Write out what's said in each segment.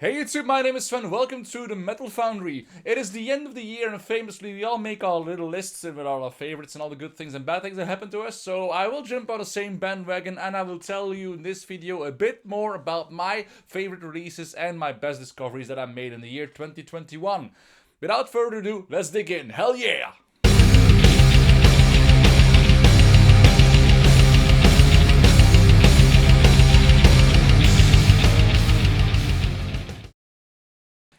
Hey YouTube, my name is Sven, welcome to the Metal Foundry. It is the end of the year and famously we all make our little lists with all our favorites and all the good things and bad things that happen to us. So I will jump on the same bandwagon and I will tell you in this video a bit more about my favorite releases and my best discoveries that I made in the year 2021. Without further ado, let's dig in. Hell yeah!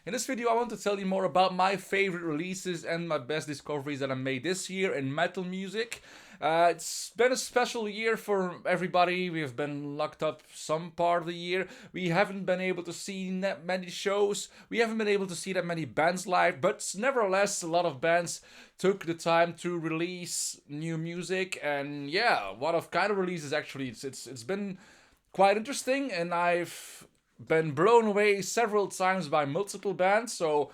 In this video I want to tell you more about my favorite releases and my best discoveries that I made this year in metal music. It's been a special year for everybody. We have been locked up some part of the year. We haven't been able to see that many shows. We haven't been able to see that many bands live, but nevertheless a lot of bands took the time to release new music. And yeah, what of kind of releases actually. It's been quite interesting, and I've been blown away several times by multiple bands. So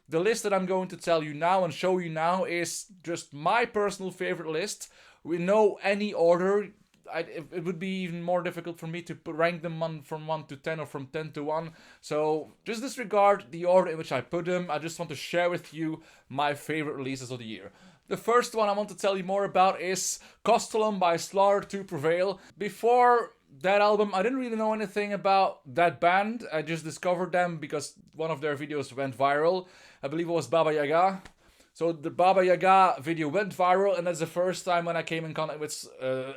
the list that I'm going to tell you now and show you now is just my personal favorite list. We know any order. It would be even more difficult for me to rank them from 1 to 10 or from 10 to 1. So just disregard the order in which I put them. I just want to share with you my favorite releases of the year. The first one I want to tell you more about is Castellum by Slaughter to Prevail. Before that album, I didn't really know anything about that band. I just discovered them because one of their videos went viral. I believe it was Baba Yaga. So the Baba Yaga video went viral, and that's the first time when I came in contact with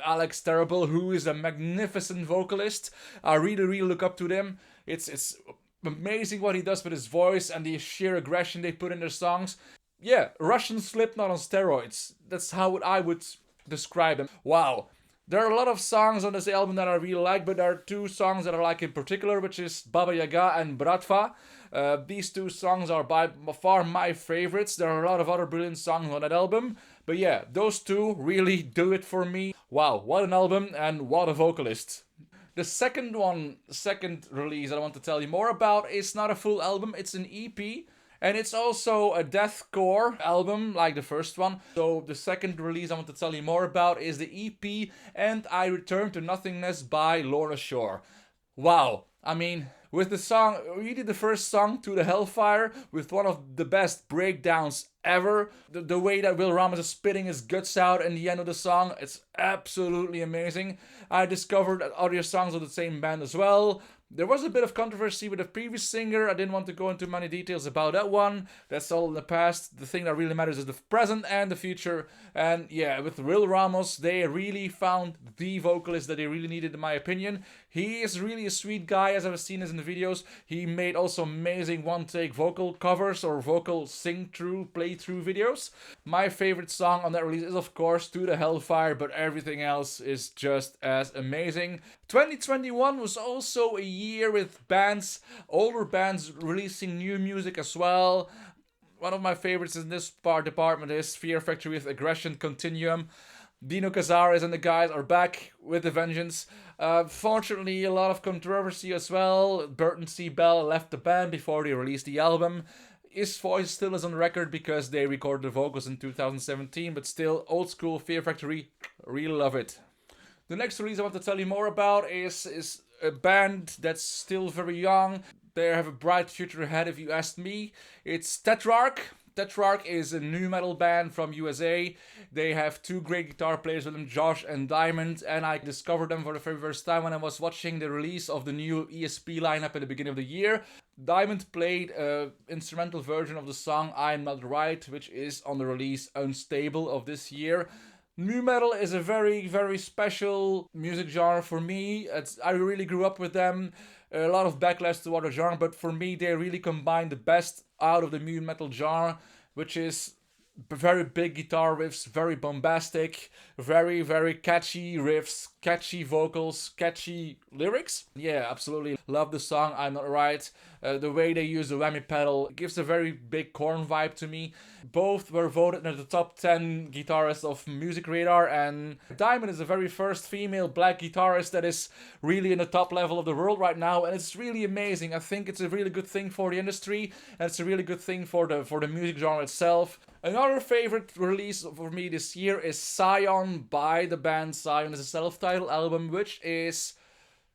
Alex Terrible, who is a magnificent vocalist. I really look up to them. It's amazing what he does with his voice and the sheer aggression they put in their songs. Yeah, Russian Slipknot on steroids. That's how I would describe them. Wow. There are a lot of songs on this album that I really like, but there are two songs that I like in particular, which is Baba Yaga and Bratva. These two songs are by far my favorites. There are a lot of other brilliant songs on that album, but yeah, those two really do it for me. Wow, what an album and what a vocalist. The second release I want to tell you more about is not a full album, it's an EP. And it's also a deathcore album, like the first one. So the second release I want to tell you more about is the EP And I Return to Nothingness by Lorna Shore. Wow. I mean, with the song, we did the first song to the Hellfire with one of the best breakdowns ever. The way that Will Ramos is spitting his guts out in the end of the song, it's absolutely amazing. I discovered other songs of the same band as well. There was a bit of controversy with the previous singer. I didn't want to go into many details about that one. That's all in the past. The thing that really matters is the present and the future. And yeah, with Will Ramos, they really found the vocalist that they really needed, in my opinion. He is really a sweet guy, as I've seen this in the videos. He made also amazing one-take vocal covers or vocal sing-through, play-through videos. My favorite song on that release is, of course, To the Hellfire, but everything else is just as amazing. 2021 was also a year with bands, older bands releasing new music as well. One of my favorites in this department is Fear Factory with Aggression Continuum. Dino Cazares and the guys are back with a vengeance. Fortunately, a lot of controversy as well. Burton C. Bell left the band before they released the album. His voice still is on record because they recorded the vocals in 2017, but still, old school Fear Factory, really love it. The next release I want to tell you more about is a band that's still very young. They have a bright future ahead if you ask me. It's Tetrarch. Tetrarch is a new metal band from USA. They have two great guitar players with them, Josh and Diamond, and I discovered them for the very first time when I was watching the release of the new ESP lineup at the beginning of the year. Diamond played an instrumental version of the song I'm Not Right, which is on the release Unstable of this year. Nu metal is a very special music genre for me. I really grew up with them. A lot of backlash toward the genre, but for me they really combine the best out of the nu metal genre, which is very big guitar riffs, very bombastic, very catchy riffs, catchy vocals, catchy lyrics. Yeah, absolutely love the song I'm Not Right. The way they use the whammy pedal gives a very big Korn vibe to me. Both were voted in the top 10 guitarists of Music Radar, and Diamond is the very first female black guitarist that is really in the top level of the world right now, and it's really amazing. I think it's a really good thing for the industry, and it's a really good thing for the music genre itself. Another favorite release for me this year is Sion by the band Sion. It's a self-titled album, which is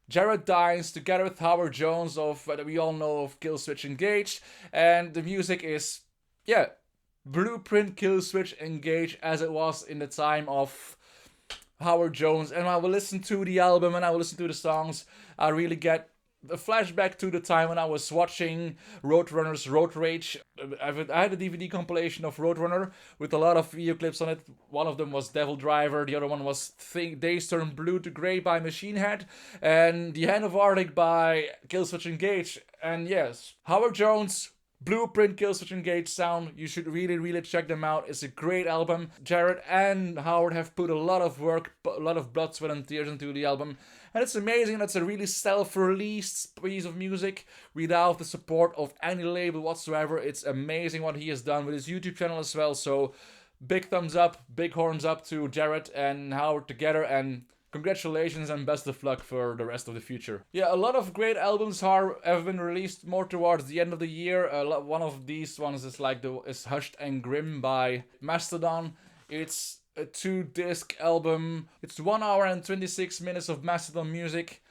Jared Dines together with Howard Jones of that we all know of Killswitch Engage, and the music is, yeah, blueprint Killswitch Engage as it was in the time of Howard Jones. And I will listen to the album and I will listen to the songs, I really get a flashback to the time when I was watching Roadrunner's Road Rage. I had a DVD compilation of Roadrunner with a lot of video clips on it. One of them was Devil Driver, the other one was Days Turn Blue to Grey by Machine Head, and The Hand of Arctic by Killswitch Engage. And yes, Howard Jones, blueprint Killswitch Engage sound. You should really check them out. It's a great album. Jared and Howard have put a lot of work, a lot of blood, sweat and tears into the album. And it's amazing. That's a really self-released piece of music without the support of any label whatsoever. It's amazing what he has done with his YouTube channel as well. So big thumbs up, big horns up to Jared and Howard together, and congratulations and best of luck for the rest of the future. Yeah, a lot of great albums have been released more towards the end of the year. One of these ones is Hushed and Grim by Mastodon. It's a 2-disc album. It's 1 hour and 26 minutes of Mastodon music.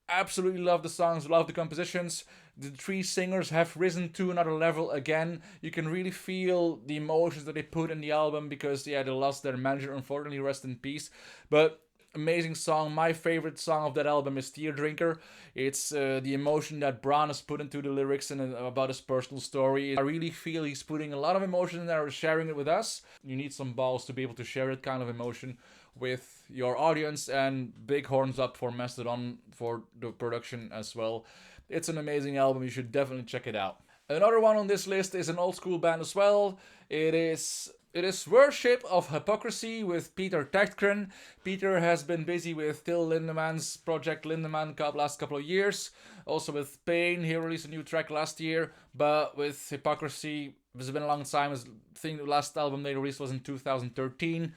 Absolutely love the songs, love the compositions. The 3 singers have risen to another level again. You can really feel the emotions that they put in the album because, yeah, they lost their manager, unfortunately, rest in peace. But amazing song. My favorite song of that album is Teardrinker. It's the emotion that Bron has put into the lyrics and about his personal story. I really feel he's putting a lot of emotion in there, sharing it with us. You need some balls to be able to share that kind of emotion with your audience, and big horns up for Mastodon for the production as well. It's an amazing album. You should definitely check it out. Another one on this list is an old school band as well. It is Worship of Hypocrisy with Peter Tägtgren. Peter has been busy with Till Lindemann's project Lindemann last couple of years. Also with Pain, he released a new track last year. But with Hypocrisy, it's been a long time. I think the last album they released was in 2013.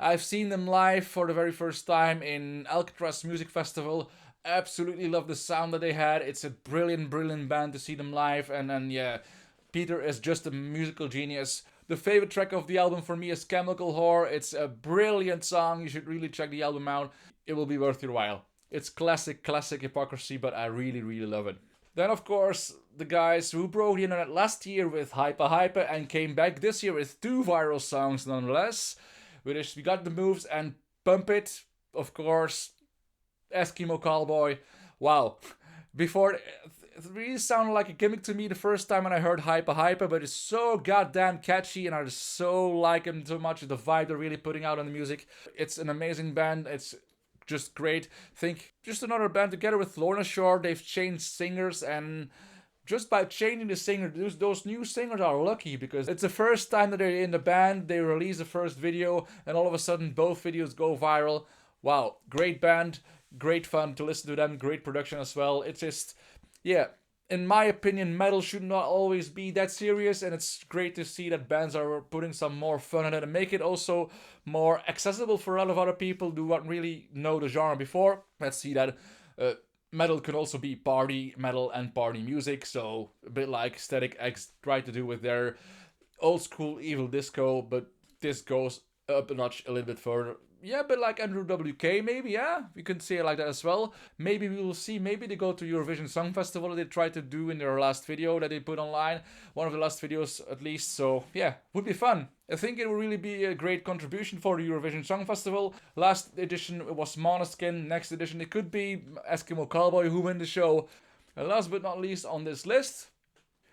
I've seen them live for the very first time in Alcatraz Music Festival. Absolutely love the sound that they had. It's a brilliant band to see them live. And then, yeah, Peter is just a musical genius. The favorite track of the album for me is Chemical Whore. It's a brilliant song. You should really check the album out. It will be worth your while. It's classic Hypocrisy, but I really love it. Then, of course, the guys who broke the internet last year with Hyper and came back this year with 2 viral songs nonetheless. Which we got the moves and Pump It, of course, Eskimo Callboy. Wow. Before, it really sounded like a gimmick to me the first time when I heard Hyper, but it's so goddamn catchy and I just so like him so much. The vibe they're really putting out on the music. It's an amazing band. It's just great. Think just another band together with Lorna. Sure, they've changed singers, and just by changing the singer, those new singers are lucky because it's the first time that they're in the band. They release the first video and all of a sudden both videos go viral. Wow, great band, great fun to listen to them, great production as well. It's just, yeah, in my opinion, metal should not always be that serious, and it's great to see that bands are putting some more fun in it and make it also more accessible for a lot of other people who don't really know the genre before. Let's see that metal can also be party metal and party music, so a bit like Static X tried to do with their old school evil disco, but this goes up a notch a little bit further. Yeah, but like Andrew WK, maybe, yeah, we can say it like that as well. Maybe we will see, maybe they go to Eurovision Song Festival that they tried to do in their last video that they put online, one of the last videos at least, so yeah, would be fun. I think it will really be a great contribution for the Eurovision Song Festival. Last edition was Måneskin, next edition it could be Eskimo Callboy who win the show. And last but not least on this list,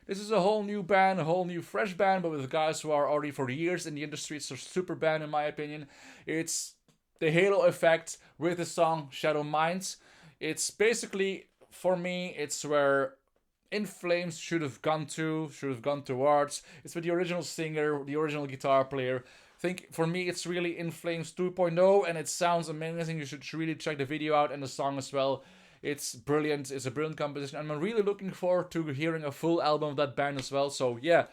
this is a whole new band, a whole new fresh band, but with guys who are already for years in the industry. It's a super band in my opinion. It's the Halo Effect with the song Shadowminds. It's basically, for me, it's where In Flames should have gone towards. It's with the original singer, the original guitar player. I think for me it's really In Flames 2.0 and it sounds amazing. You should really check the video out and the song as well. It's brilliant. It's a brilliant composition. I'm really looking forward to hearing a full album of that band as well. So yeah,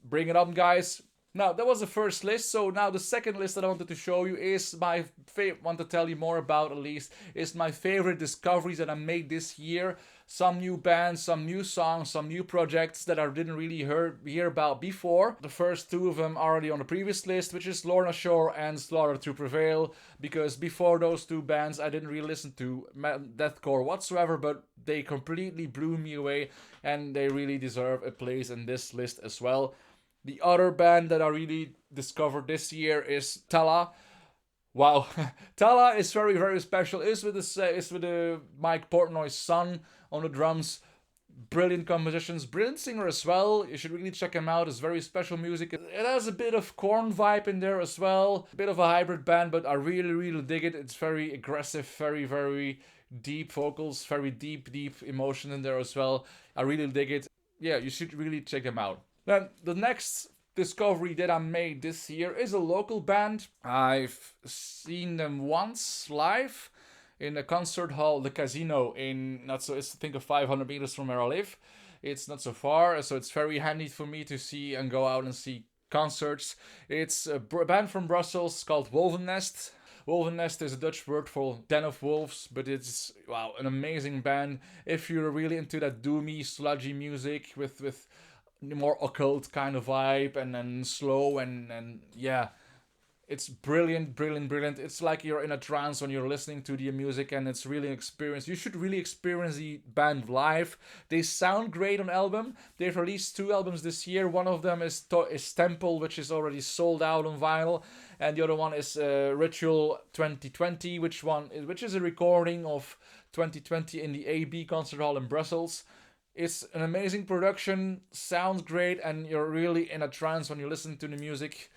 bring it on guys. Now, that was the first list, so now the second list that I wanted to show you is want to tell you more about, at least, is my favorite discoveries that I made this year. Some new bands, some new songs, some new projects that I didn't really hear about before. The first two of them are already on the previous list, which is Lorna Shore and Slaughter to Prevail, because before those two bands I didn't really listen to deathcore whatsoever, but they completely blew me away, and they really deserve a place in this list as well. The other band that I really discovered this year is Tallah. Wow, Tallah is very, very special. Is with the Mike Portnoy's son on the drums. Brilliant compositions, brilliant singer as well. You should really check him out. It's very special music. It has a bit of Korn vibe in there as well. A bit of a hybrid band, but I really, really dig it. It's very aggressive, very, very deep vocals, very deep emotion in there as well. I really dig it. Yeah, you should really check them out. Then the next discovery that I made this year is a local band. I've seen them once live in a concert hall, the Casino, it's I think 500 meters from where I live. It's not so far, so it's very handy for me to see and go out and see concerts. It's a band from Brussels called Wolvennest. Wolvennest is a Dutch word for den of wolves, but it's, wow, an amazing band. If you're really into that doomy, sludgy music with more occult kind of vibe and then slow and yeah, it's brilliant. It's like you're in a trance when you're listening to the music, and it's really an experience. You should really experience the band live. They sound great on album. They've released 2 albums this year. One of them is Temple, which is already sold out on vinyl, and the other one is Ritual 2020, which is a recording of 2020 in the AB concert hall in Brussels. It's an amazing production, sounds great, and you're really in a trance when you listen to the music.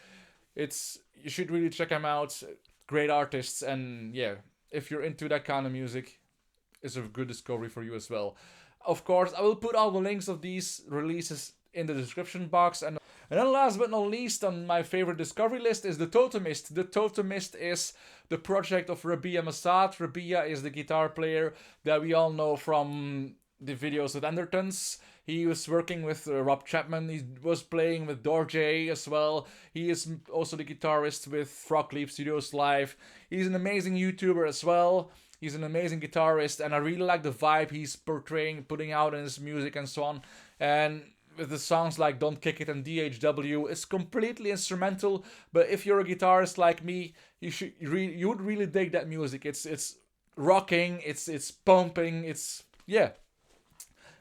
You should really check them out. Great artists, and yeah, if you're into that kind of music, it's a good discovery for you as well. Of course, I will put all the links of these releases in the description box. And then last but not least on my favorite discovery list is the Totemist. The Totemist is the project of Rabia Massad. Rabia is the guitar player that we all know from the videos with Endertons. He was working with Rob Chapman. He was playing with Dorje as well. He is also the guitarist with Frog Leap Studios Live. He's an amazing YouTuber as well. He's an amazing guitarist, and I really like the vibe he's putting out in his music and so on. And with the songs like Don't Kick It and DHW, it's completely instrumental. But if you're a guitarist like me, you would really dig that music. It's rocking. It's pumping. Yeah.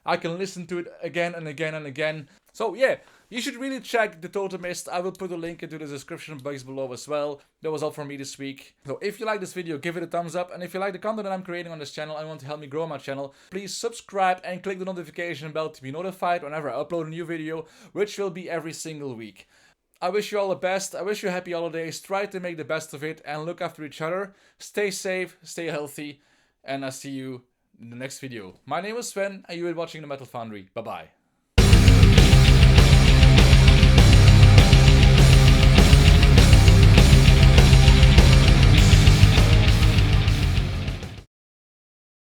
I can listen to it again and again and again. So yeah, you should really check the Totemist. I will put a link into the description box below as well. That was all from me this week. So if you like this video, give it a thumbs up. And if you like the content that I'm creating on this channel and want to help me grow my channel, please subscribe and click the notification bell to be notified whenever I upload a new video, which will be every single week. I wish you all the best. I wish you happy holidays. Try to make the best of it and look after each other. Stay safe, stay healthy, and I'll see you in the next video. My name is Sven, and you are watching the Metal Foundry. Bye bye.